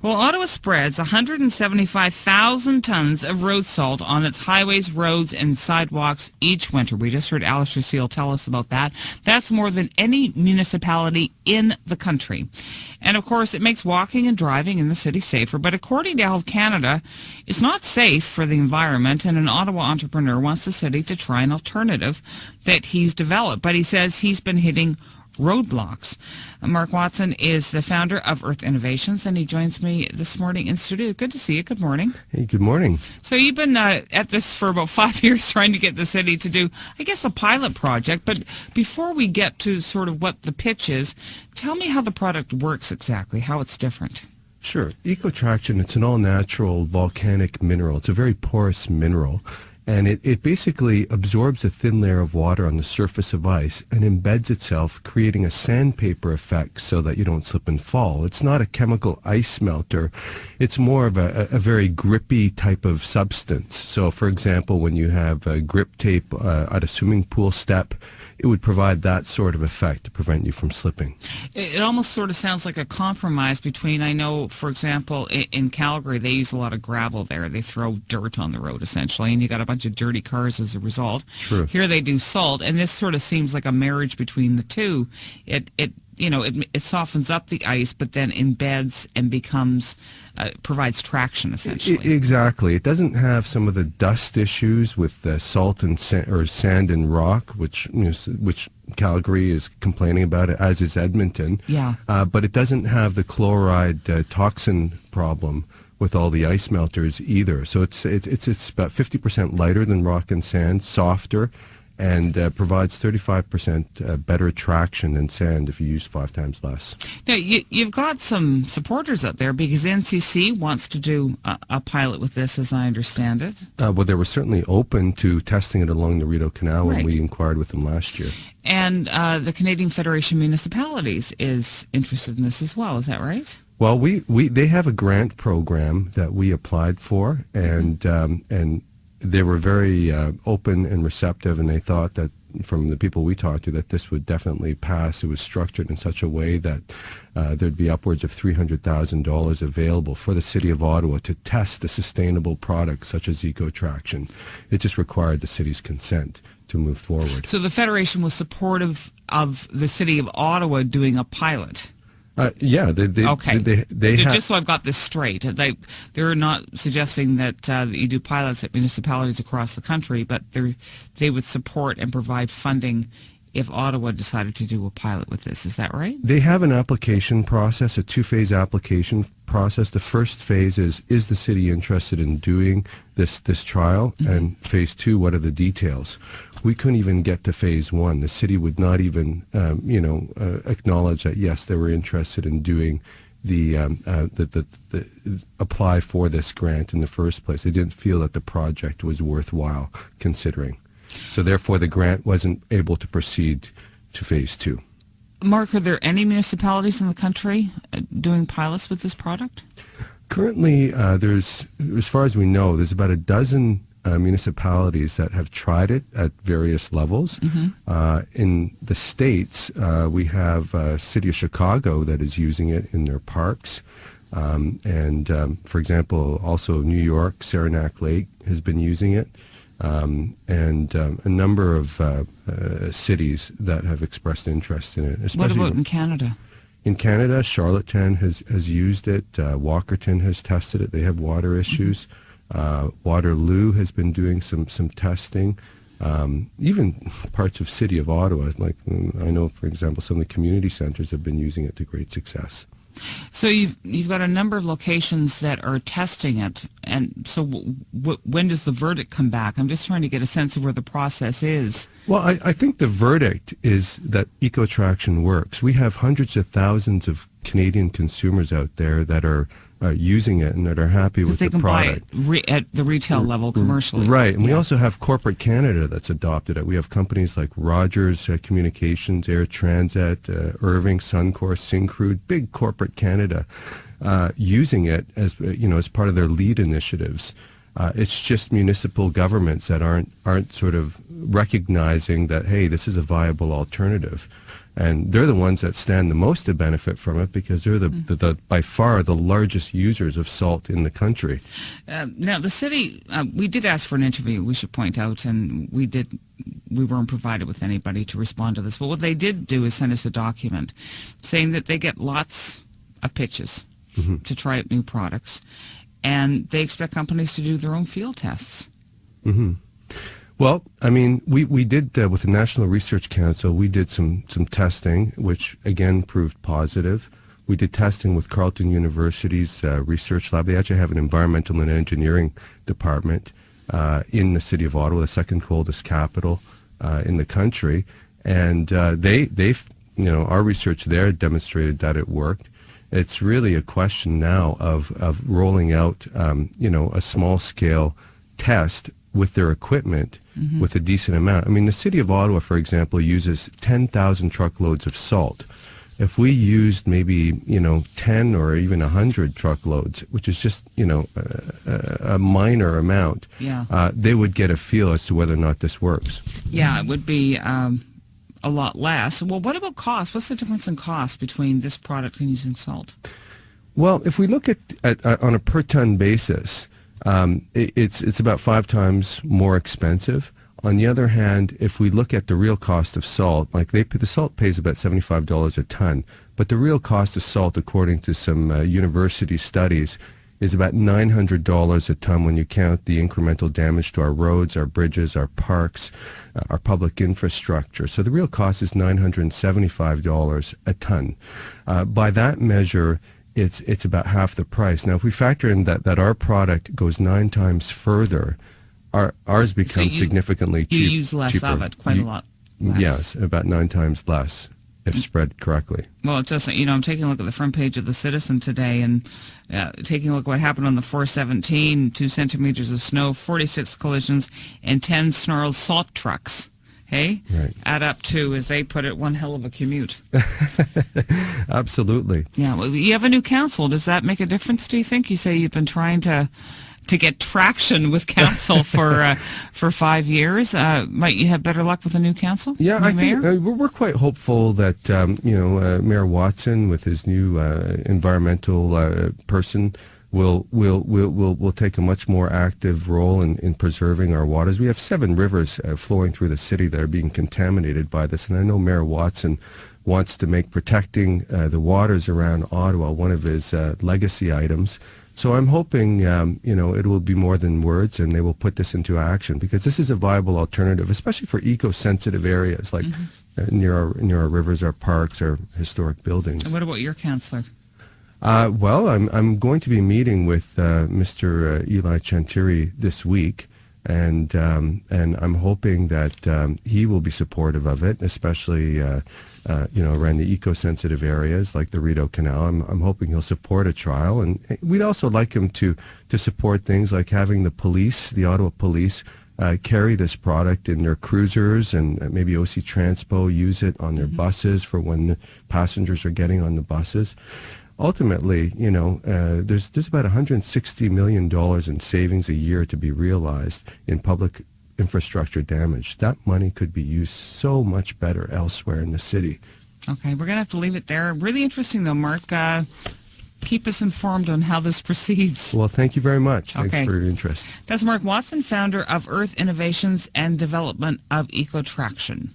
Well, Ottawa spreads 175,000 tons of road salt on its highways, roads, and sidewalks each winter. We just heard Alistair Seal tell us about that. That's more than any municipality in the country. And, of course, it makes walking and driving in the city safer. But according to Health Canada, it's not safe for the environment, and an Ottawa entrepreneur wants the city to try an alternative that he's developed. But he says he's been hitting roadblocks. Mark Watson is the founder of Earth Innovations, and he joins me this morning in studio. Good to see you. Good morning. Hey, good morning. So you've been at this for about 5 years trying to get the city to do, I guess, a pilot project. But before we get to sort of what the pitch is, tell me how the product works exactly, how it's different. Sure. EcoTraction, it's an all-natural volcanic mineral. It's a very porous mineral. And it basically absorbs a thin layer of water on the surface of ice and embeds itself, creating a sandpaper effect so that you don't slip and fall. It's not a chemical ice melter. It's more of a very grippy type of substance. So, for example, when you have grip tape at a swimming pool step, it would provide that sort of effect to prevent you from slipping. It almost sort of sounds like a compromise between, I know, for example, in Calgary, they use a lot of gravel there. They throw dirt on the road, essentially, and you got a bunch of dirty cars as a result. True. Here they do salt, and this sort of seems like a marriage between the two. It softens up the ice, but then embeds and becomes, provides traction, essentially. Exactly. It doesn't have some of the dust issues with salt and sand and rock, which Calgary is complaining about, as is Edmonton. Yeah. But it doesn't have the chloride toxin problem with all the ice melters either. So it's about 50% lighter than rock and sand, softer, and provides 35% better traction than sand if you use 5 times less. Now, you've got some supporters out there because NCC wants to do a pilot with this, as I understand it. Well, they were certainly open to testing it along the Rideau Canal when Right. we inquired with them last year. And the Canadian Federation of Municipalities is interested in this as well. Is that right? Well, they have a grant program that we applied for, and they were very open and receptive, and they thought that, from the people we talked to, that this would definitely pass. It was structured in such a way that there'd be upwards of $300,000 available for the City of Ottawa to test a sustainable product such as EcoTraction. It just required the city's consent to move forward. So the Federation was supportive of the City of Ottawa doing a pilot. Yeah, Okay. They just so I've got this straight, they're not suggesting that you do pilots at municipalities across the country, but they would support and provide funding if Ottawa decided to do a pilot with this. Is that right? They have an application process, a 2-phase application process. The first phase is the city interested in doing this trial? Mm-hmm. And phase 2, what are the details? We couldn't even get to phase 1. The city would not even, acknowledge that, yes, they were interested in doing the apply for this grant in the first place. They didn't feel that the project was worthwhile considering. So therefore, the grant wasn't able to proceed to phase 2. Mark, are there any municipalities in the country doing pilots with this product? Currently, there's, as far as we know, there's about a dozen municipalities that have tried it at various levels. Mm-hmm. In the States, we have City of Chicago that is using it in their parks. For example, also New York, Saranac Lake has been using it. And a number of cities that have expressed interest in it. What about in Canada? In Canada, Charlottetown has used it. Walkerton has tested it. They have water issues. Waterloo has been doing some testing. Even parts of City of Ottawa, like I know, for example, some of the community centers have been using it to great success. So you've got a number of locations that are testing it, and so when does the verdict come back? I'm just trying to get a sense of where the process is. Well, I think the verdict is that EcoTraction works. We have hundreds of thousands of Canadian consumers out there that are using it and that are happy with the product. They can buy it at the retail level commercially. Right, and we also have corporate Canada that's adopted it. We have companies like Rogers Communications, Air Transat, Irving, Suncor, Syncrude, big corporate Canada using it as part of their lead initiatives. It's just municipal governments that aren't sort of recognizing that, hey, this is a viable alternative. And they're the ones that stand the most to benefit from it because they're the by far the largest users of salt in the country. Now, the city, we did ask for an interview, we should point out, and we weren't provided with anybody to respond to this. But what they did do is send us a document saying that they get lots of pitches to try out new products, and they expect companies to do their own field tests. Well, I mean, we did, with the National Research Council, we did some testing, which again proved positive. We did testing with Carleton University's research lab. They actually have an environmental and engineering department in the city of Ottawa, the second coldest capital in the country. And they've, our research there demonstrated that it worked. It's really a question now of rolling out, a small-scale test with their equipment with a decent amount. I mean, the city of Ottawa, for example, uses 10,000 truckloads of salt. If we used maybe, 10 or even 100 truckloads, which is just, a minor amount, they would get a feel as to whether or not this works. Yeah, it would be a lot less. Well, what about cost? What's the difference in cost between this product and using salt? Well, if we look at on a per ton basis, it's about 5 times more expensive. On the other hand, if we look at the real cost of salt, like the salt pays about $75 a ton, but the real cost of salt, according to some university studies, is about $900 a ton when you count the incremental damage to our roads, our bridges, our parks, our public infrastructure. So the real cost is $975 a ton. By that measure, it's about half the price. Now, if we factor in that our product goes 9 times further, ours becomes significantly cheaper. You use less of it, quite a lot less. Yes, about 9 times less if spread correctly. Well, it doesn't. I'm taking a look at the front page of the Citizen today and taking a look at what happened on the 417, 2 centimeters of snow, 46 collisions, and 10 snarled salt trucks. Hey? Right. Add up to, as they put it, one hell of a commute. Absolutely. Yeah. Well, you have a new council. Does that make a difference, do you think? You say you've been trying to get traction with council for 5 years. Might you have better luck with a new council? Yeah, I think we're quite hopeful that Mayor Watson, with his new environmental person, will take a much more active role in preserving our waters. We have 7 rivers flowing through the city that are being contaminated by this, and I know Mayor Watson wants to make protecting the waters around Ottawa one of his legacy items. So I'm hoping, it will be more than words, and they will put this into action, because this is a viable alternative, especially for eco-sensitive areas like near our rivers, our parks, our historic buildings. And what about your councillor? Well, I'm going to be meeting with Mr. Eli Chantiri this week, and I'm hoping that he will be supportive of it, especially around the eco-sensitive areas like the Rideau Canal. I'm hoping he'll support a trial, and we'd also like him to support things like having the Ottawa Police carry this product in their cruisers, and maybe OC Transpo use it on their buses for when the passengers are getting on the buses. Ultimately, there's about $160 million in savings a year to be realized in public infrastructure damage. That money could be used so much better elsewhere in the city. Okay, we're going to have to leave it there. Really interesting, though, Mark. Keep us informed on how this proceeds. Well, thank you very much. Thanks for your interest. That's Mark Watson, founder of Earth Innovations and Development of EcoTraction.